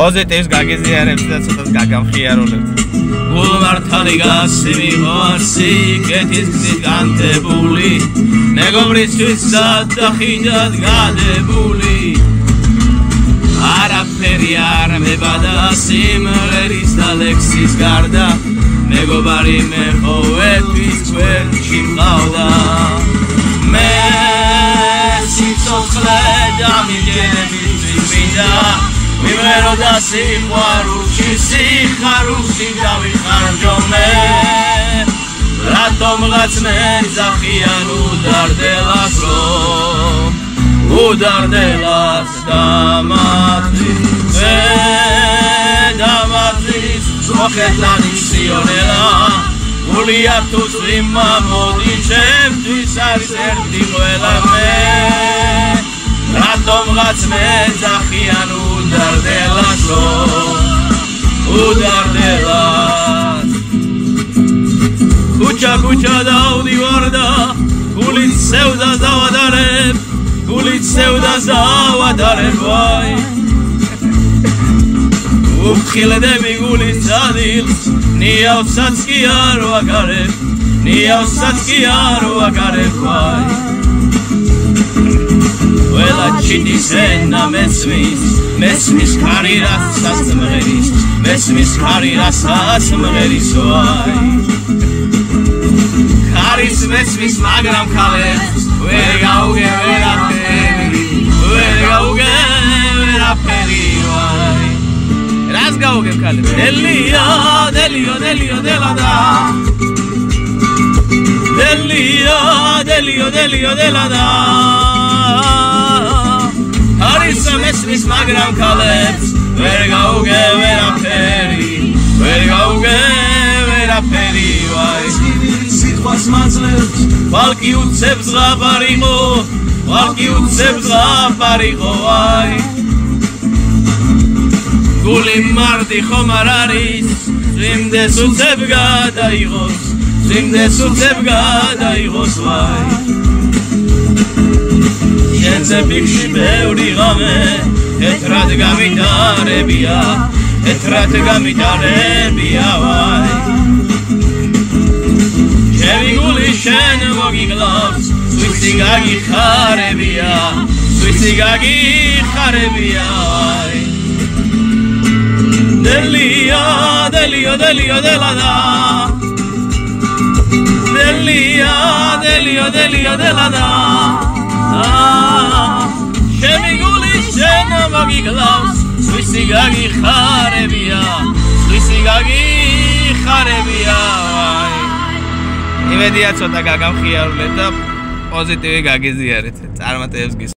პოზიტივს გაგიზიარებთ და ცოტას გაგამხიარულებთ. გულმართალი გასიმიღო არსი, კეთის გზით განთებული, მეგობრისთვის სადახიდად გადებული. არაფერი არ მებადა სიმღერის და ლექსის გარდა, მეგობარი მეხოვეთვის გვერდში მყავდა. მე სიცოცხლე და მიგენებისთვის მინდა, ვიმღერო და სიყვარულში, სიხარულში დავიხარჯო მე. რატომღაც მე ძახიან უდარდელას რომ, უდარდელას დამატრის მე დამატრის მოხეთლანი სიონელა. გულია თუ წვიმა მოდი ჩემთვის არის ერთი ყველა მე. რატომღაც მე ძახიან უდარდელას რომ, უდარდელას. ქუჩა დავდივარ და გულით სევდას დავადარებ, გულით სევდას დავადარებ ვაი. უფხილდები გულის სადილს, ნიავსაც კი არ ვაგარებ, ნიავსაც კი არ ვაგარებ ვაი. ყველა ჩიტის ენა მესმის, მესმის ხარი რასაც მღერის, მესმის ხარი რასაც მღერის ვაი. ხარის მესმის მაგრამ ქალებს ვერ გაუგე ვერაფერი, ვერ გაუგე ვერაფერი ვაი. რას გაუგებ ქალებს? დელია, დელიო, დელიო, დელადა. დელია, დელიო, დელიო, დელადა. ხარის მესმის მაგრამ ქალებს ვერ გაუგე ვერაფერი, ვერ გაუგე ვერაფერი ვაი. სიტყვას მაძლევს ვალკი უცებს ზღაპარიყო, ვალკი უცებს ზღაპარიყო ვაი. გული მარტი ხომ არ არის, წვიმდეს უცებ გადაიღოს, წვიმდეს უცებ გადაიღოს ვაი. შენზე ფიქში ბევრი ღამე, თეთრად გამიტარებია, თეთრად გამიტარებია ვაი. ჩემი გული შენ მოგიგლავს, სვისი გაგიხარებია, სვისი გაგიხარებია ვაი. დელია, დელიო, დელიო, დელადა. დელია, დელიო, დელიო, დელადა. ჩემი გული შენ მოგიგლავს, სვისი გაგიხარებია, სვისი გაგიხარებია ვაი. იმედია ცოტა გაგამხიარულეთ და პოზიტივი გაგიზიარეთ. წარმატებებს გისურვებთ.